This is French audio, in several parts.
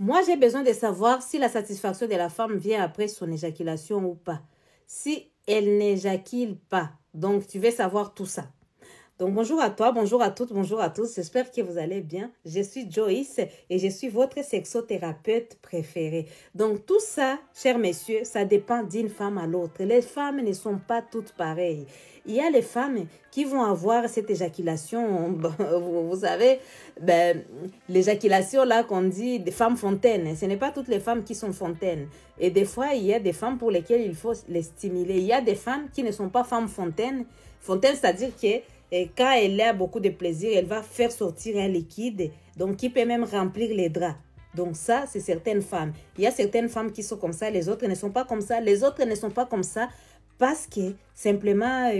Moi, j'ai besoin de savoir si la satisfaction de la femme vient après son éjaculation ou pas. Si elle n'éjacule pas, donc tu veux savoir tout ça. Donc, bonjour à toi, bonjour à toutes, bonjour à tous. J'espère que vous allez bien. Je suis Joyce et je suis votre sexothérapeute préférée. Donc, tout ça, chers messieurs, ça dépend d'une femme à l'autre. Les femmes ne sont pas toutes pareilles. Il y a les femmes qui vont avoir cette éjaculation, vous savez, ben, l'éjaculation là qu'on dit des femmes fontaines. Ce n'est pas toutes les femmes qui sont fontaines. Et des fois, il y a des femmes pour lesquelles il faut les stimuler. Il y a des femmes qui ne sont pas femmes fontaines. Fontaine, c'est-à-dire que et quand elle a beaucoup de plaisir, elle va faire sortir un liquide, donc qui peut même remplir les draps. Donc ça, c'est certaines femmes. Il y a certaines femmes qui sont comme ça, les autres ne sont pas comme ça. Les autres ne sont pas comme ça parce que simplement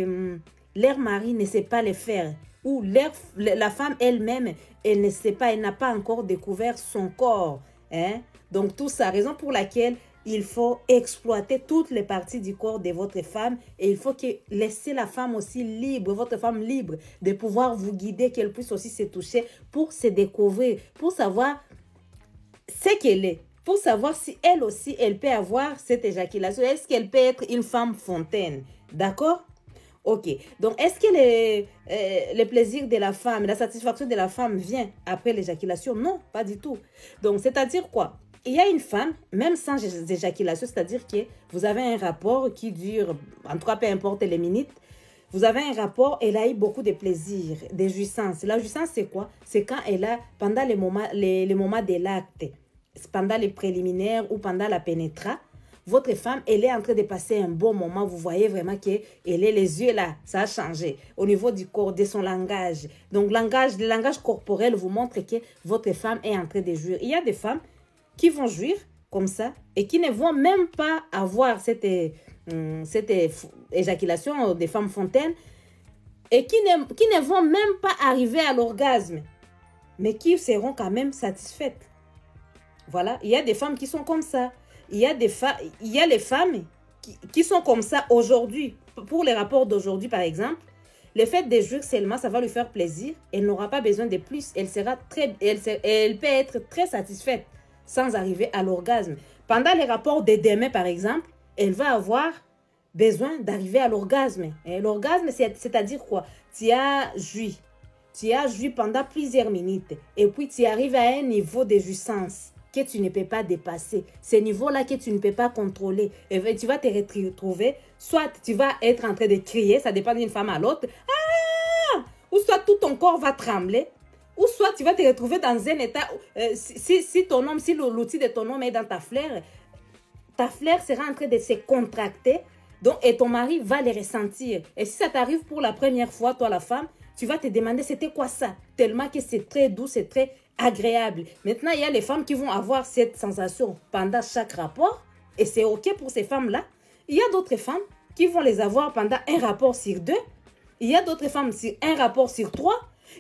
leur mari ne sait pas les faire. Ou la femme elle-même, elle ne sait pas, elle n'a pas encore découvert son corps. Hein? Donc tout ça, raison pour laquelle il faut exploiter toutes les parties du corps de votre femme et il faut laisser la femme aussi libre, votre femme libre, de pouvoir vous guider, qu'elle puisse aussi se toucher pour se découvrir, pour savoir ce qu'elle est, pour savoir si elle aussi, elle peut avoir cette éjaculation. Est-ce qu'elle peut être une femme fontaine? D'accord? Ok. Donc, est-ce que le plaisir de la femme, la satisfaction de la femme vient après l'éjaculation? Non, pas du tout. Donc, c'est-à-dire quoi? Il y a une femme, même sans éjaculation, c'est-à-dire que vous avez un rapport qui dure, en tout cas, peu importe les minutes, vous avez un rapport, elle a eu beaucoup de plaisir, de jouissance. La jouissance, c'est quoi? C'est quand elle a, pendant les moments de l'acte, pendant les préliminaires ou pendant la pénétra, votre femme, elle est en train de passer un bon moment. Vous voyez vraiment qu'elle est les yeux là. Ça a changé au niveau du corps, de son langage. Donc, le langage corporel vous montre que votre femme est en train de jouir. Il y a des femmes qui vont jouir comme ça et qui ne vont même pas avoir cette éjaculation des femmes fontaines et qui ne vont même pas arriver à l'orgasme, mais qui seront quand même satisfaites. Voilà, il y a des femmes qui sont comme ça. Il y a les femmes qui sont comme ça aujourd'hui. Pour les rapports d'aujourd'hui, par exemple, le fait de jouir seulement, ça va lui faire plaisir. Elle n'aura pas besoin de plus. Elle peut être très satisfaite sans arriver à l'orgasme. Pendant les rapports de demain, par exemple, elle va avoir besoin d'arriver à l'orgasme. Et l'orgasme, c'est-à-dire quoi? Tu as joui. Tu as joui pendant plusieurs minutes. Et puis, tu arrives à un niveau de jouissance que tu ne peux pas dépasser. Ce niveau-là que tu ne peux pas contrôler. Et tu vas te retrouver, soit tu vas être en train de crier, ça dépend d'une femme à l'autre, ah! Ou soit tout ton corps va trembler, ou soit tu vas te retrouver dans un état, si l'outil de ton homme est dans ta fleur sera en train de se contracter, donc, et ton mari va les ressentir. Et si ça t'arrive pour la première fois, toi la femme, tu vas te demander c'était quoi ça, tellement que c'est très doux, c'est très agréable. Maintenant, il y a les femmes qui vont avoir cette sensation pendant chaque rapport et c'est OK pour ces femmes-là. Il y a d'autres femmes qui vont les avoir pendant un rapport sur 2. Il y a d'autres femmes sur un rapport sur 3.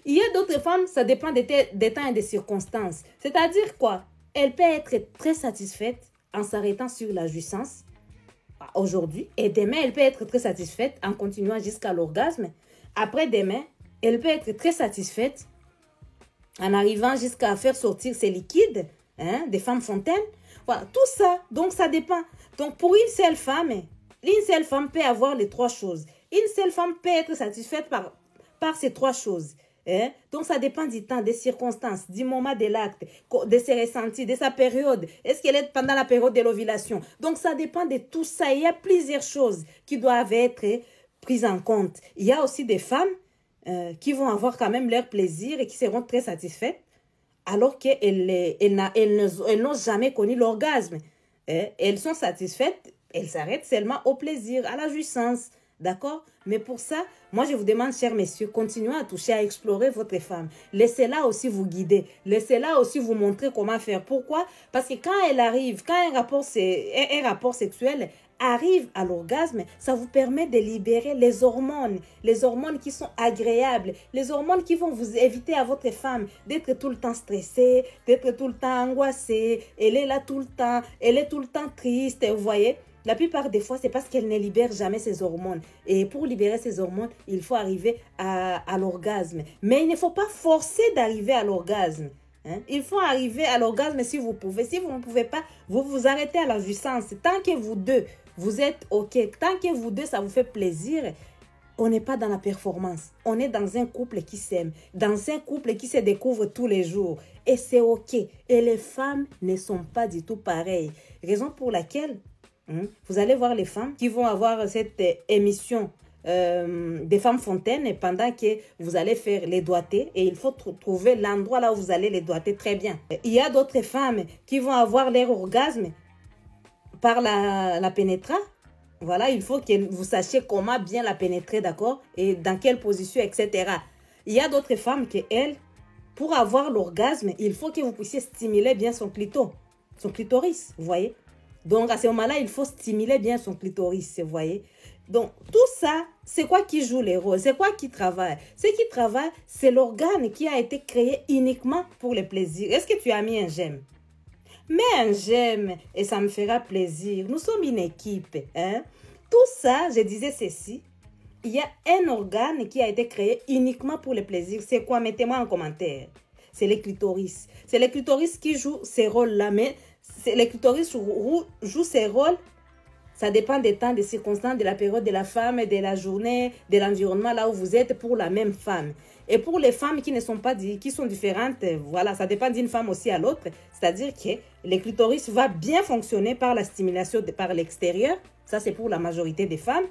Il y a d'autres femmes, ça dépend des temps et des circonstances. C'est-à-dire quoi? Elle peut être très satisfaite en s'arrêtant sur la jouissance aujourd'hui et demain, elle peut être très satisfaite en continuant jusqu'à l'orgasme. Après-demain, elle peut être très satisfaite en arrivant jusqu'à faire sortir ces liquides, hein, des femmes fontaines. Voilà, tout ça, donc ça dépend. Donc pour une seule femme peut avoir les 3 choses. Une seule femme peut être satisfaite par ces 3 choses. Hein? Donc ça dépend du temps, des circonstances, du moment de l'acte, de ses ressentis, de sa période. Est-ce qu'elle est pendant la période de l'ovulation? Donc ça dépend de tout ça. Il y a plusieurs choses qui doivent être prises en compte. Il y a aussi des femmes qui vont avoir quand même leur plaisir et qui seront très satisfaites alors qu'elles n'ont jamais connu l'orgasme. Elles sont satisfaites, elles s'arrêtent seulement au plaisir, à la jouissance. D'accord? Mais pour ça, moi je vous demande, chers messieurs, continuez à toucher, à explorer votre femme. Laissez-la aussi vous guider. Laissez-la aussi vous montrer comment faire. Pourquoi? Parce que quand elle arrive, quand un rapport sexuel arrive à l'orgasme, ça vous permet de libérer les hormones qui sont agréables, les hormones qui vont vous éviter à votre femme d'être tout le temps stressée, d'être tout le temps angoissée, elle est là tout le temps, elle est tout le temps triste, vous voyez? La plupart des fois, c'est parce qu'elle ne libère jamais ses hormones. Et pour libérer ses hormones, il faut arriver à l'orgasme. Mais il ne faut pas forcer d'arriver à l'orgasme. Hein? Il faut arriver à l'orgasme si vous pouvez. Si vous ne pouvez pas, vous vous arrêtez à la jouissance. Tant que vous deux, vous êtes OK. Tant que vous deux, ça vous fait plaisir. On n'est pas dans la performance. On est dans un couple qui s'aime. Dans un couple qui se découvre tous les jours. Et c'est OK. Et les femmes ne sont pas du tout pareilles. Raison pour laquelle, vous allez voir les femmes qui vont avoir cette émission des femmes fontaines pendant que vous allez faire les doigtés. Et il faut trouver l'endroit là où vous allez les doigter très bien. Il y a d'autres femmes qui vont avoir leur orgasme par la pénétra. Voilà, il faut que vous sachiez comment bien la pénétrer, d'accord? Et dans quelle position, etc. Il y a d'autres femmes qui, elles, pour avoir l'orgasme, il faut que vous puissiez stimuler bien son clitoris, vous voyez? Donc, à ce moment-là, il faut stimuler bien son clitoris, vous voyez? Donc, tout ça, c'est quoi qui joue les rôles? C'est quoi qui travaille? Ce qui travaille, c'est l'organe qui a été créé uniquement pour le plaisir. Est-ce que tu as mis un j'aime? Mets un j'aime et ça me fera plaisir. Nous sommes une équipe. Hein? Tout ça, je disais ceci. Il y a un organe qui a été créé uniquement pour le plaisir. C'est quoi? Mettez-moi en commentaire. C'est le clitoris. C'est le clitoris qui joue ces rôles-là. Mais le clitoris joue ces rôles. Ça dépend des temps, des circonstances, de la période de la femme, de la journée, de l'environnement là où vous êtes pour la même femme. Et pour les femmes qui ne sont pas qui sont différentes, voilà, ça dépend d'une femme aussi à l'autre. C'est-à-dire que le clitoris va bien fonctionner par la stimulation par l'extérieur. Ça, c'est pour la majorité des femmes.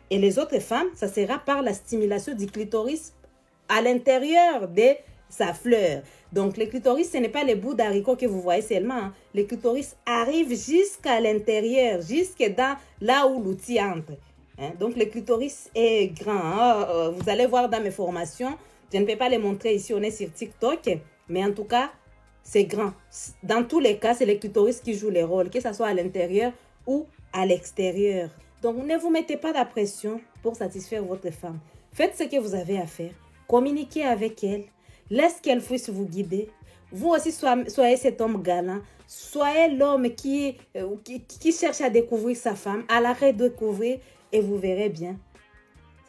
Et les autres femmes, ça sera par la stimulation du clitoris à l'intérieur de sa fleur. Donc, le clitoris, ce n'est pas les bouts d'haricots que vous voyez seulement. Hein. Le clitoris arrive jusqu'à l'intérieur, jusque dans là où l'outil entre. Hein. Donc, le clitoris est grand. Hein. Vous allez voir dans mes formations. Je ne peux pas les montrer ici, on est sur TikTok. Mais en tout cas, c'est grand. Dans tous les cas, c'est le clitoris qui joue les rôles, que ce soit à l'intérieur ou à l'extérieur. Donc, ne vous mettez pas la pression pour satisfaire votre femme. Faites ce que vous avez à faire. Communiquez avec elle. Laisse qu'elle puisse vous guider. Vous aussi, soyez cet homme galant. Soyez l'homme qui cherche à découvrir sa femme, à la redécouvrir, et vous verrez bien.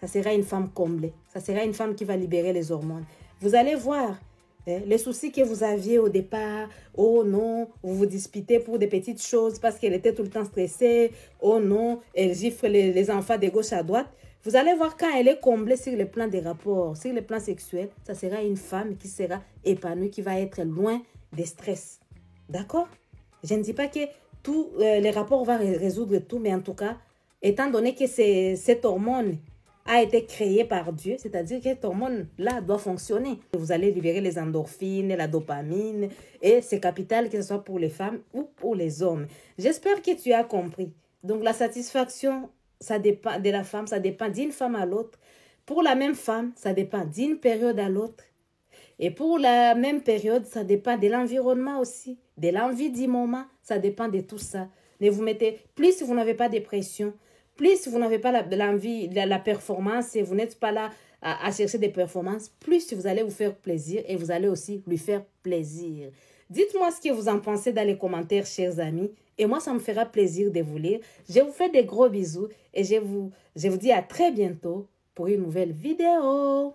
Ça sera une femme comblée. Ça sera une femme qui va libérer les hormones. Vous allez voir les soucis que vous aviez au départ. Oh non, vous vous disputez pour des petites choses parce qu'elle était tout le temps stressée. Oh non, elle gifle les enfants de gauche à droite. Vous allez voir quand elle est comblée sur le plan des rapports, sur le plan sexuel, ça sera une femme qui sera épanouie, qui va être loin des stress. D'accord? Je ne dis pas que tous les rapports vont résoudre tout, mais en tout cas, étant donné que cette hormone a été créée par Dieu, c'est-à-dire que cette hormone-là doit fonctionner. Vous allez libérer les endorphines, la dopamine, et c'est capital que ce soit pour les femmes ou pour les hommes. J'espère que tu as compris. Donc, la satisfaction, ça dépend de la femme, ça dépend d'une femme à l'autre. Pour la même femme, ça dépend d'une période à l'autre. Et pour la même période, ça dépend de l'environnement aussi, de l'envie du moment, ça dépend de tout ça. Ne vous mettez, plus vous n'avez pas de pression, plus vous n'avez pas l'envie, la performance et vous n'êtes pas là à chercher des performances, plus vous allez vous faire plaisir et vous allez aussi lui faire plaisir. Dites-moi ce que vous en pensez dans les commentaires, chers amis. Et moi, ça me fera plaisir de vous lire. Je vous fais des gros bisous et je vous dis à très bientôt pour une nouvelle vidéo.